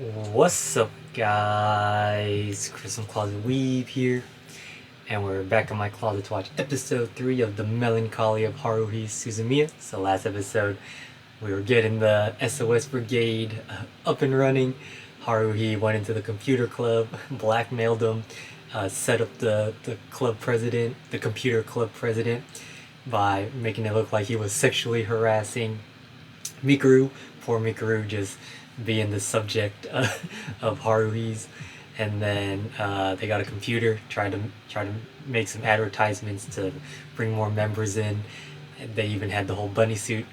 What's up, guys? Crystal Closet Weeb here, and we're back in my closet to watch episode 3 of The Melancholy of Haruhi Suzumiya. So last episode, we were getting the SOS Brigade up and running. Haruhi went into the computer club, blackmailed them, set up the club president, the computer club president, by making it look like he was sexually harassing Mikuru. Poor Mikuru just being the subject of Haruhi's, and then they got a computer, tried to make some advertisements to bring more members in. They even had the whole bunny suit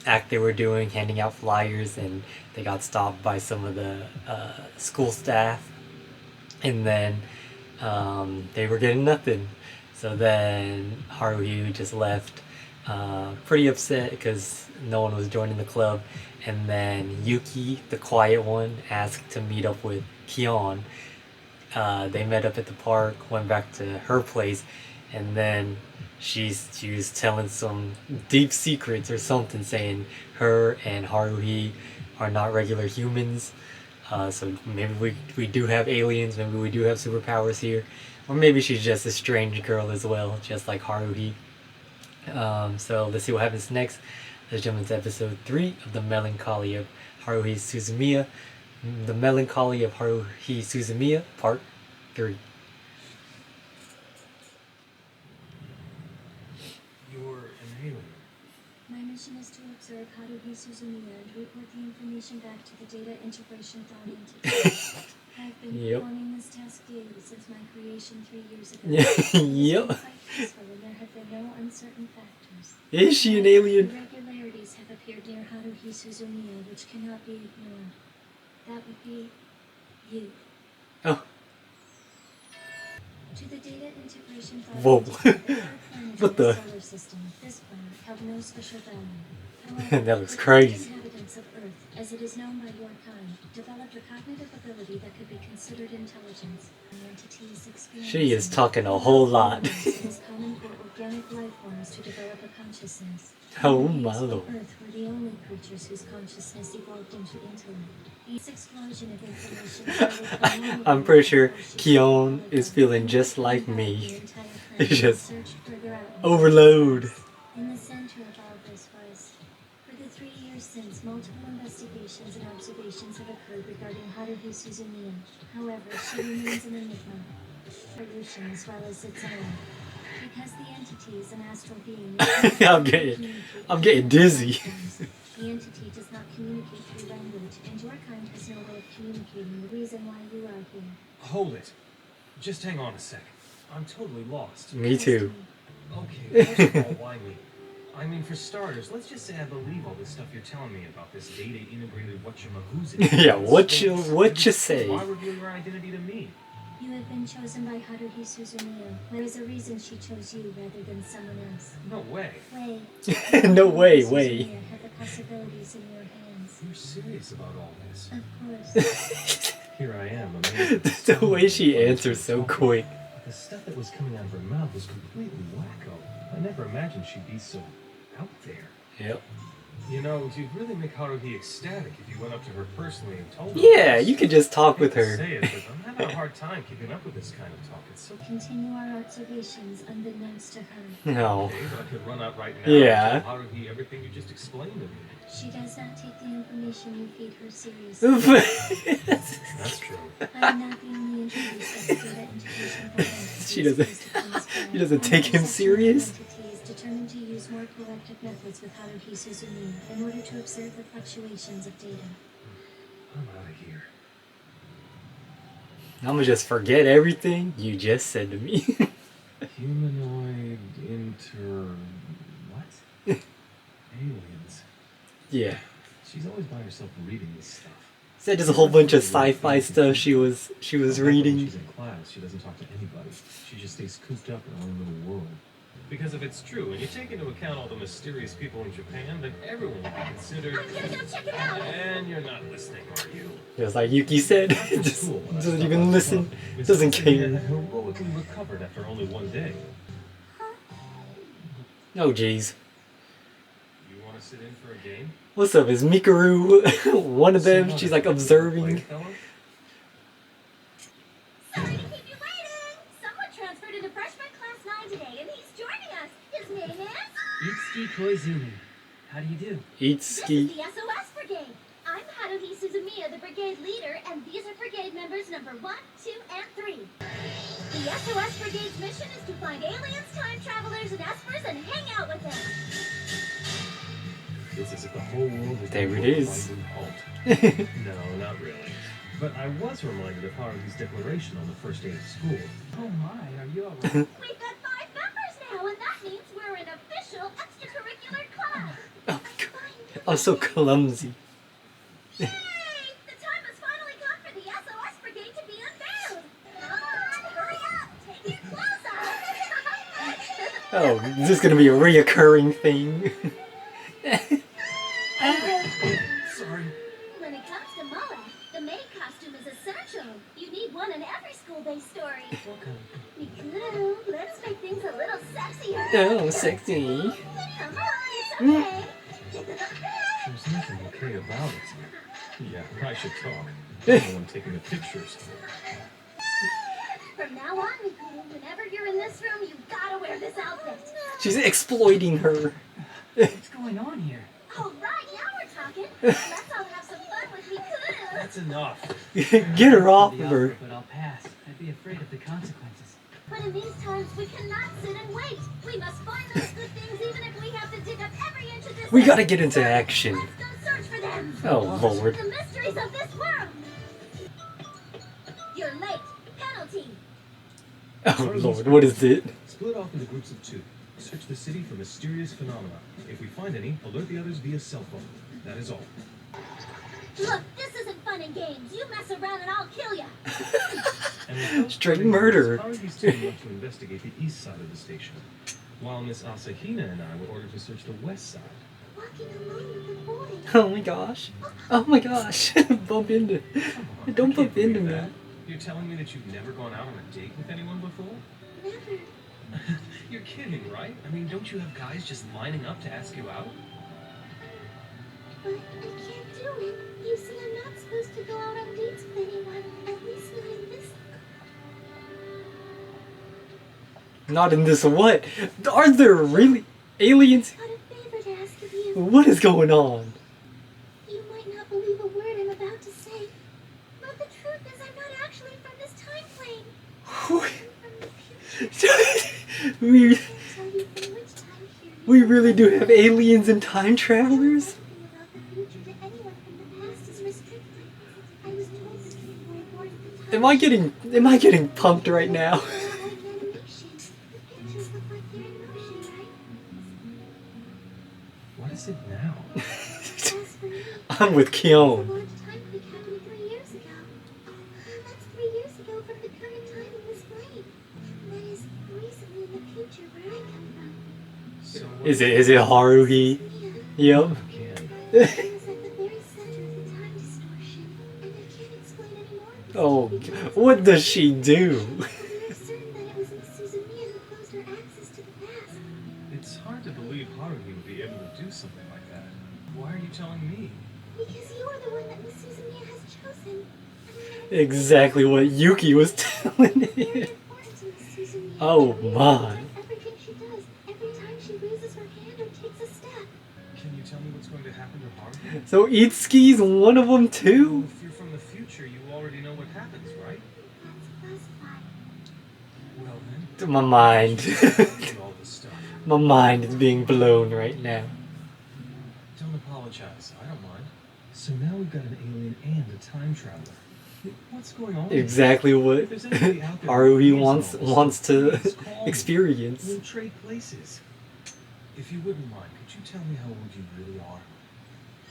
act they were doing, handing out flyers, and they got stopped by some of the school staff, and then they were getting nothing. So then Haruhi just left, pretty upset because no one was joining the club. And then Yuki, the quiet one, asked to meet up with Kion. They met up at the park, went back to her place, and then she was telling some deep secrets or something, saying her and Haruhi are not regular humans. So maybe we do have aliens, maybe we do have superpowers here, or maybe she's just a strange girl as well, just like Haruhi. So let's see what happens next. Let's jump into episode 3 of The Melancholy of Haruhi Suzumiya. The Melancholy of Haruhi Suzumiya, part 3. You're an alien. My mission is to observe Haruhi Suzumiya and report the information back to the data integration thought entity. I've been performing this task daily since my creation 3 years ago. Yep. Quite peaceful, and there have been no uncertain factors. Is she an alien? Irregularities have appeared near Haruhi Suzumiya which cannot be ignored. That would be you. Oh. To the data integration thought Whoa. entity, What the? solar system. This planet held no special value. However, That looks the crazy. inhabitants of Earth, as it is known by your kind, developed a cognitive ability that could be considered intelligence. The entities She is talking a whole lot. It is common for organic life forms to develop a consciousness. Oh The my beings of lord. Earth were the only creatures whose consciousness evolved into intellect. This explosion of information. I'm pretty sure Kion is feeling just like me. It's just overload. In the center of all this was, for the 3 years since, multiple investigations and observations have occurred regarding Haruhi Suzumiya. However, she remains an enigma. Evolution as well as its own. Because the entity is an astral being. I'm getting dizzy. The entity does not communicate through language, and your kind has no way of communicating the reason why you are here. Hold it. Just hang on a second. I'm totally lost. Me too. Okay, first of all, why me? I mean, for starters, let's just say I believe all this stuff you're telling me about this data-integrated whatchamahoozy. Yeah, what you say? Why reveal your identity to me? You have been chosen by Haruhi Suzumiya. There is a reason she chose you rather than someone else. No way. Wait. No way, Haruhi way. Suzumiya had the possibilities in your hands. You're serious about all this. Of course. Here I am, amazed. The way she answers so quick. The stuff that was coming out of her mouth was completely wacko. I never imagined she'd be so out there. Yep. You know, you'd really make Haruhi ecstatic if you went up to her personally and told her. Yeah, you could just talk with I hate to her. say it, but I'm having a hard time keeping up with this kind of talk. It's so Continue our observations unbeknownst to her. No. okay, but I could run out right now Yeah. and tell Haruhi everything you just explained to me. She does not take the information you feed her seriously. That's true. I am not the only introduced as a data integration program. She doesn't take him serious? Entity is determined to use more proactive methods with Haruhi Suzumiya in order to observe the fluctuations of data. I'm out of here. I'm gonna just forget everything you just said to me. Humanoid what? Aliens. Yeah. She's always by herself reading this stuff. Said there's a whole bunch of sci-fi stuff she was When reading. she's in class, she doesn't talk to anybody. She just stays cooped up in her own little world. Because if it's true, and you take into account all the mysterious people in Japan, then everyone would be considered... I'm gonna go check it out! And you're not listening, are you? Just like Yuki said, just doesn't even listen, doesn't care. Heroically recovered after only 1 day. Oh jeez. You want to sit in for a game? What's up? Is Mikaru one of them? So She's like what, observing. playfellow? Sorry to keep you waiting. Someone transferred into freshman class 9 today, and he's joining us. His name is... Itsuki Koizumi. How do you do? This is Itsuki. the SOS Brigade. I'm Haruhi Suzumiya, the brigade leader, and these are brigade members number 1, 2, and 3. The SOS Brigade's mission is to find aliens, time travelers, and espers and hang out with them. It's as if the whole world has There been it brought to is. grinding halt. No, not really. But I was reminded of Haruhi's declaration on the first day of school. Oh my, are you alright? We've got 5 members now, and that means we're an official extracurricular club. Oh, God. I'm so clumsy. Yay! The time has finally come for the SOS Brigade to be unveiled. Come on, hurry up! Take your clothes off! Oh, is this gonna be a reoccurring thing? Sorry. When it comes to Moa, the maid costume is essential. You need one in every school-based story. What kind? Mikudo, let's make things a little sexier. Oh, sexy. Come on, it's okay. There's nothing okay about it. Yeah, I should talk. I'm the one taking the pictures. From now on, Mikudo, whenever you're in this room, you gotta wear this outfit. She's exploiting her. What's going on here? All right, now we're talking. Let's all have some fun with Mikudo. That's enough. Get her off The of her. offer, but I'll pass. I'd be afraid of the consequences. But in these times, we cannot sit and wait. We must find those good things, even if we have to dig up every inch of this. We gotta get into action. Let's go search for them. Oh, Lord. The mysteries of this world. You're late. Penalty. Oh, Lord, what is it? Split off into groups of 2. Search the city for mysterious phenomena. If we find any, alert the others via cell phone. That is all. Look, this isn't fun and games. You mess around and I'll kill ya. And without Straight further murder. ado, Haruhi's team went to investigate the east side of the station, while Miss Asahina and I were ordered to search the west side. Walking alone with a boy. Oh my gosh. Oh my gosh. Bump into. Come on, Don't I can't bump into believe me. that. You're telling me that you've never gone out on a date with anyone before? Never. You're kidding, right? I mean, don't you have guys just lining up to ask you out? But I can't do it. You see, I'm not supposed to go out on dates with anyone. At least not in this. Not in this what? Are there really aliens? Got a favor to ask of you. What is going on? You might not believe a word I'm about to say, but the truth is I'm not actually from this time plane. I'm from the future. we, I can't tell you from which time period. we really do have aliens and time travelers? Nothing about the future to anyone from the past is restricted. I was told to keep my board at the time. Am I getting pumped right now? Like animation. The pictures look like they're in motion, right? What is it now? As for me, I'm with the Kyon. launch time peak happened 3 years ago. That's 3 years ago from the current time in this plane. That is recently in the future where I come from. So Is it Haruhi? Mia, Yep. Again. I was at the very center of the time distortion, and I can't explain any more of this Oh, because what does she do? I'm certain that it was Miss Suzumiya who closed her access to the past. It's hard to believe Haruhi would be able to do something like that. Why are you telling me? Because you are the one that Miss Suzumiya has chosen. Exactly what Yuki was telling Very him. important to Miss Suzumiya. Oh, I realize my. everything she does, every time she raises her hand or takes a step. Can you tell me what's going to happen to Haruhi? So Itsuki's one of them too? If you're from the future, you already know what happens, right? That's classified. Well then, My mind. look all this stuff. My mind is being blown right now. Don't apologize. I don't mind. So now we've got an alien and a time traveler. What's going on? Exactly what If there's anybody out there Haruhi who wants knows all wants this, to please call me. experience. We'll trade places. If you wouldn't mind, could you tell me how old you really are?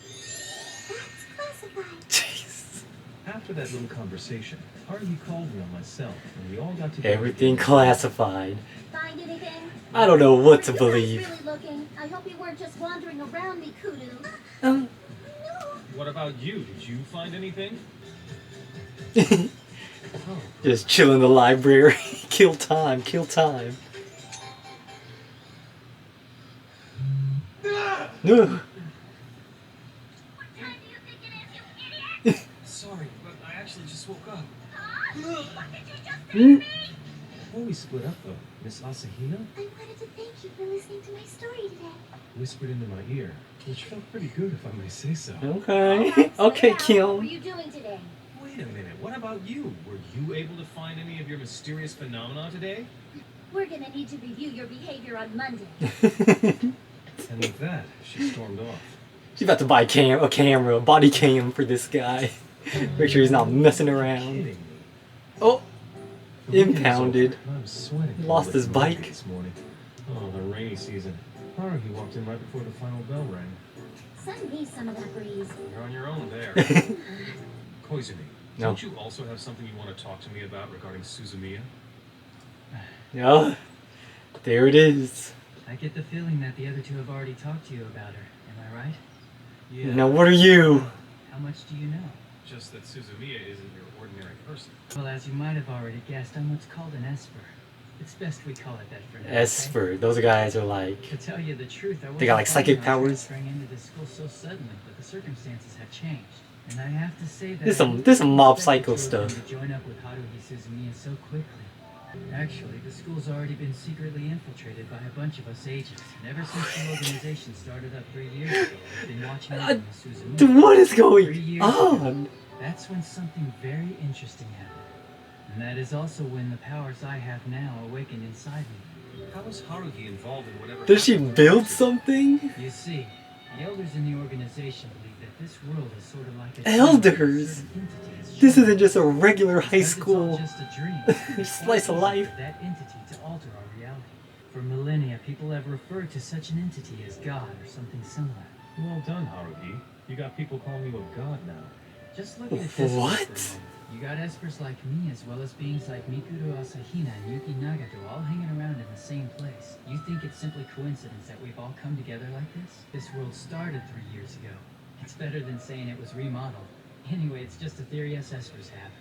That's classified. Jeez. After that little conversation, Haruhi called me on my cell, and we all got together. Everything classified. Find anything? I don't know what to Were you guys believe. really looking? I hope you weren't just wandering around Mikudo. Um, No. What about you? Did you find anything? Oh, just chill in the library. Kill time, kill time. Ugh. actually just woke up. Hmm? Before we split up, though, Miss Asahina I wanted to thank you for listening to my story today. whispered into my ear, which felt pretty good, if I may say so. Okay. Okay, What were Keon. you doing today? Wait a minute, what about you? Were you able to find any of your mysterious phenomena today? We're gonna need to review your behavior on Monday. And with that, she stormed off. She's about to buy a camera, a body cam for this guy. Make sure he's not messing You're around. kidding me. Oh, The weekend is impounded. over, and I'm sweating. a Lost little his bit bike. This morning. Oh, the rainy season. Haruhi walked in right before the final bell rang. Send me some of that breeze. You're on your own there. Koizumi, No. don't you also have something you want to talk to me about regarding Suzumiya? Yeah. There it is. I get the feeling that the other two have already talked to you about her. Am I right? Yeah. Now what are you? How much do you know? Just that Suzumiya isn't your ordinary person. Well, as you might have already guessed, I'm what's called an esper. It's best we call it that for now. okay? Esper. Those guys are like. To tell you the truth, I They got, like, wasn't psychic planning on powers? transferring into this school so suddenly, but the circumstances have changed. And I have to say that This some mob psycho I didn't expect the two of them stuff. to join up with Haruhi Suzumiya so quickly. Actually, the school's already been secretly infiltrated by a bunch of us agents, and ever since the organization started up 3 years ago, we've been watching over Miss Suzumiya. Dude, what is 3 going years on? ago, that's when something very interesting happened. And that is also when the powers I have now awakened inside me. How is Haruhi involved in whatever Does she happened? build something? You see, the elders in the organization believe that this world is sort of like a Elders? certain entity is This showing isn't just a regular high because it's all school just a dream. slice of life. That entity to alter our reality. For millennia, people have referred to such an entity as God or something similar. Well done, Haruhi. You got people calling you a god now. Just look at it this way What? for a moment. You got espers like me, as well as beings like Mikuru Asahina and Yuki Nagato all hanging around in the same place. You think it's simply coincidence that we've all come together like this? This world started 3 years ago. It's better than saying it was remodeled. Anyway, it's just a theory us espers have.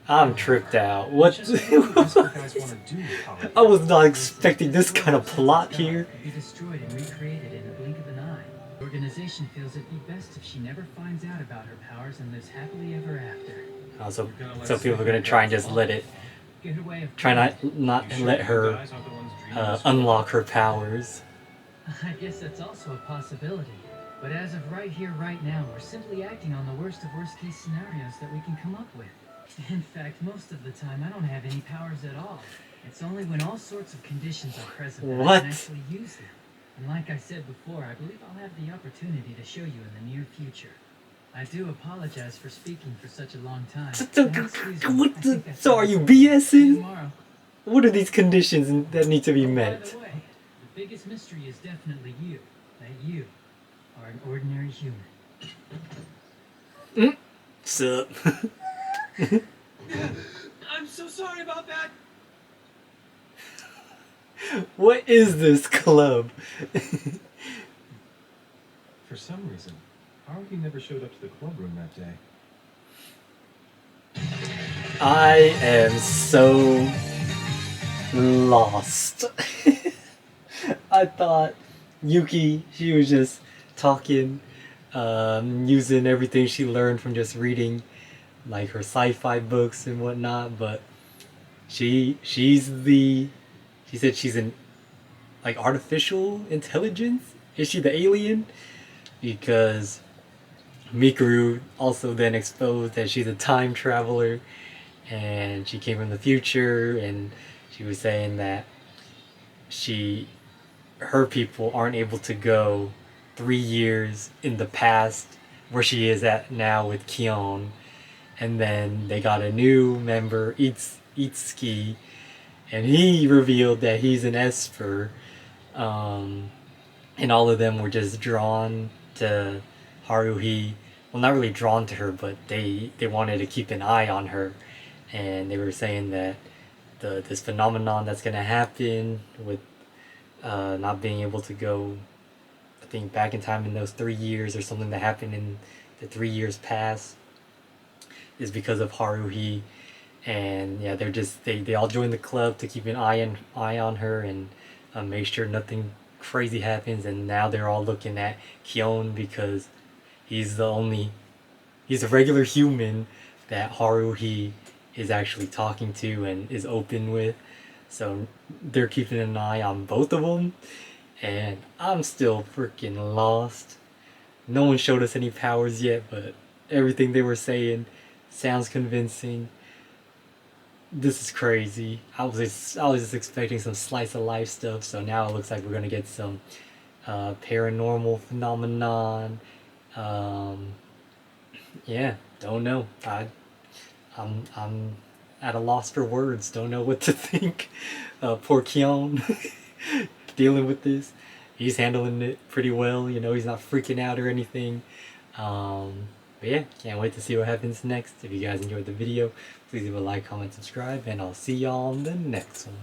I'm tripped out. What? Just what do you Esper guys want to do, Haruhi? I was not expecting this kind of plot here. Could be destroyed and recreated in the blink of an eye. The organization feels it'd be best if she never finds out about her powers and lives happily ever after. Also, some people are gonna try and just let it, Good way of try not You sure let you her guys aren't the ones dreaming this unlock her powers. I guess that's also a possibility. But as of right here, right now, we're simply acting on the worst of worst case scenarios that we can come up with. In fact, most of the time, I don't have any powers at all. It's only when all sorts of conditions are present that I What? can actually use them. And like I said before, I believe I'll have the opportunity to show you in the near future. I do apologize for speaking for such a long time. And excuse me, What I the? think that's So all. are you See you BSing? tomorrow. What are these conditions that need to be Oh, by met? the way, the biggest mystery is definitely you. That you are an ordinary human. Sup? I'm so sorry about that. What is this club? For some reason, Haruhi never showed up to the club room that day. I am so lost. I thought Yuki, she was just talking, using everything she learned from just reading like her sci-fi books and whatnot, but she said she's an like artificial intelligence. Is she the alien? Because Mikuru also then exposed that she's a time traveler and she came from the future, and she was saying that her people aren't able to go 3 years in the past where she is at now with Kion, and then they got a new member, Itsuki, and he revealed that he's an Esper, and all of them were just drawn to Haruhi. Well, not really drawn to her, but they wanted to keep an eye on her, and they were saying that this phenomenon that's gonna happen with not being able to go, I think, back in time in those 3 years, or something that happened in the 3 years past, is because of Haruhi. And yeah, they all joined the club to keep an eye on her and make sure nothing crazy happens. And now they're all looking at Kion because he's a regular human, that Haruhi is actually talking to and is open with. So they're keeping an eye on both of them, and I'm still freaking lost. No one showed us any powers yet, but everything they were saying sounds convincing. This is crazy. I was just expecting some slice of life stuff, so now it looks like we're gonna get some paranormal phenomenon. Um, yeah, don't know. I'm at a loss for words. Don't know what to think. Poor Keon dealing with this. He's handling it pretty well. You know, he's not freaking out or anything. But yeah, can't wait to see what happens next. If you guys enjoyed the video, please leave a like, comment, subscribe, and I'll see y'all on the next one.